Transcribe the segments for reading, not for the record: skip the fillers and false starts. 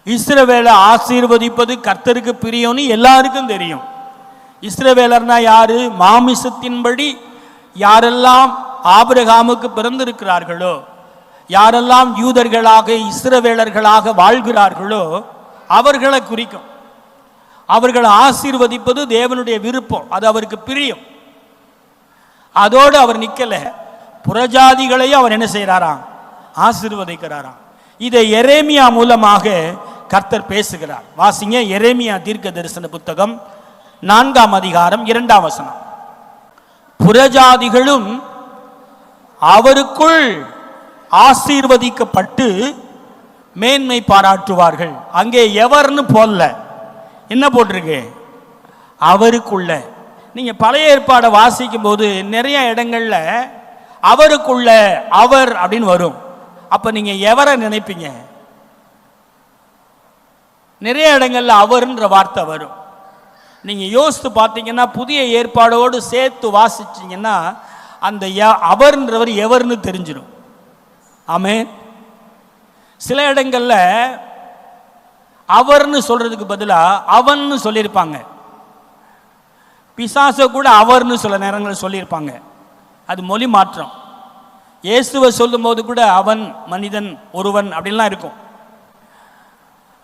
இஸ்ரவேலை ஆசீர்வதிப்பது கர்த்தருக்கு பிரியம்னு எல்லாருக்கும் தெரியும். இஸ்ரவேலர்னா யாரு? மாமிசத்தின்படி யாரெல்லாம் ஆபிரகாமுக்கு பிறந்திருக்கிறார்களோ, யாரெல்லாம் யூதர்களாக இஸ்ரவேலர்களாக வாழ்கிறார்களோ அவர்களை குறிக்கும். அவர்களை ஆசீர்வதிப்பது தேவனுடைய விருப்பம், அது அவருக்கு பிரியம். அதோடு அவர் நிக்கல, புறஜாதிகளையும் அவர் என்ன செய்கிறாராம்? ஆசீர்வதிக்கிறாராம். இதை எரேமியா மூலமாக கர்த்தர் பேசுகிறார். வாசிங்க, எரேமியா தீர்க்க தரிசன புத்தகம் 4ஆம் அதிகாரம் 2ஆம் வசனம். புறஜாதிகளும் அவருக்குள் ஆசீர்வதிக்கப்பட்டு மேன்மை பாராட்டுவார்கள். அங்கே எவர்னு போடல, என்ன போட்டிருக்கு? அவருக்குள்ள. நீங்க பழைய ஏற்பாடை வாசிக்கும் போது நிறைய இடங்கள்ல அவருக்குள்ள அவர் அப்படின்னு வரும். அப்ப நீங்க எவரை நினைப்பீங்க? நிறைய இடங்கள்ல அவர்ன்ற வார்த்தை வரும். நீங்க யோசித்து பார்த்தீங்கன்னா புதிய ஏற்பாடோடு சேர்த்து வாசிச்சீங்கன்னா அந்த அவர்ன்றவர் எவர்னு தெரிஞ்சிடும். ஆமென். சில இடங்கள்ல அவர்னு சொல்றதுக்கு பதிலா அவன்னு சொல்லியிருப்பாங்க. பிசாச கூட அவர்னு சில நேரங்களில் சொல்லியிருப்பாங்க. அது மொழி மாற்றம். இயேசுவை சொல்லும் போது கூட அவன், மனிதன், ஒருவன் அப்படின்லாம் இருக்கும்.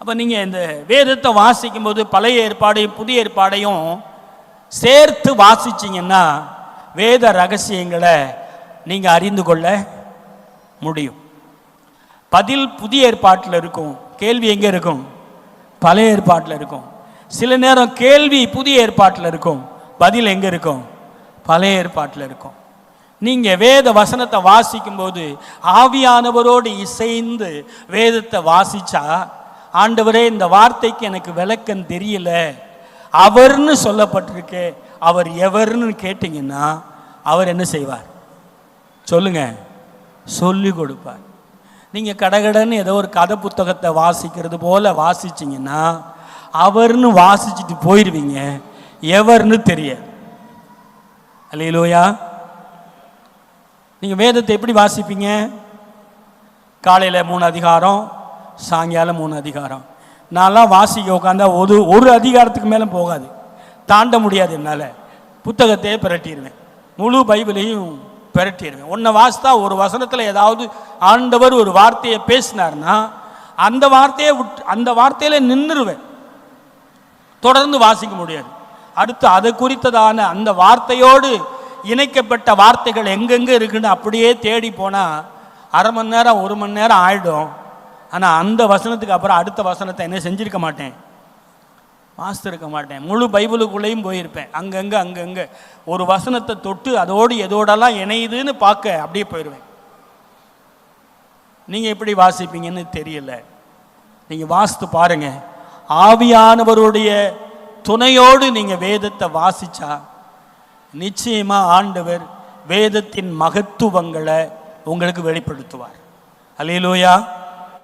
அப்ப நீங்க இந்த வேதத்தை வாசிக்கும் போது பழைய ஏற்பாடையும் புதிய ஏற்பாடையும் சேர்த்து வாசிச்சீங்கன்னா வேத ரகசியங்களை நீங்க அறிந்து கொள்ள முடியும். பதில் புதிய ஏற்பாட்டில் இருக்கும், கேள்வி எங்க இருக்கும்? பழைய ஏற்பாட்டில் இருக்கும். சில நேரம் கேள்வி புதிய ஏற்பாட்டில் இருக்கும், பதில் எங்க இருக்கும்? பழைய ஏற்பாட்டில் இருக்கும். நீங்க வேத வசனத்தை வாசிக்கும் போது ஆவியானவரோடு இசைந்து வேதத்தை வாசிச்சா, ஆண்டவரே இந்த வார்த்தைக்கு எனக்கு விளக்கம் தெரியல, அவர்னு சொல்லப்பட்டிருக்கு, அவர் எவர்னு கேட்டீங்கன்னா அவர் என்ன செய்வார்? சொல்லுங்க, சொல்லி கொடுப்பார். நீங்க கடகடன்னு ஏதோ ஒரு கதை புத்தகத்தை வாசிக்கிறது போல வாசிச்சிங்கன்னா அவர்னு வாசிச்சுட்டு போயிடுவீங்க, எவர்னு தெரியாது. அல்லேலூயா. நீங்க வேதத்தை எப்படி வாசிப்பீங்க? காலையில் 3 அதிகாரம், சாயங்காலம் 3 அதிகாரம். நான்லாம் வாசிக்க உட்காந்தா ஒரு அதிகாரத்துக்கு மேலே போகாது, தாண்ட முடியாது என்னால். புத்தகத்தையே பிரட்டிடுவேன், முழு பைபிளையும் பிரட்டிடுவேன். ஒன்றை வாசித்தா ஒரு வசனத்தில் ஏதாவது ஆண்டவர் ஒரு வார்த்தையை பேசினார்னா அந்த வார்த்தையை அந்த வார்த்தையில நின்றுருவேன், தொடர்ந்து வாசிக்க முடியாது. அடுத்து அதை குறித்ததான அந்த வார்த்தையோடு இணைக்கப்பட்ட வார்த்தைகள் எங்கெங்கே இருக்குன்னு அப்படியே தேடி போனால் அரை மணி நேரம் 1 மணி நேரம் ஆயிடும். ஆனால் அந்த வசனத்துக்கு அப்புறம் அடுத்த வசனத்தை என்ன செஞ்சிருக்க மாட்டேன், வாசித்திருக்க மாட்டேன். முழு பைபிளுக்குள்ளேயும் போயிருப்பேன். அங்கங்கே ஒரு வசனத்தை தொட்டு அதோடு எதோடெல்லாம் இணையுதுன்னு பார்க்க அப்படியே போயிடுவேன். நீங்கள் எப்படி வாசிப்பீங்கன்னு தெரியல. நீங்கள் வாசித்து பாருங்க. ஆவியானவருடைய துணையோடு நீங்கள் வேதத்தை வாசிச்சா நிச்சயமா ஆண்டவர் வேதத்தின் மகத்துவங்களை உங்களுக்கு வெளிப்படுத்துவார். அல்லேலூயா.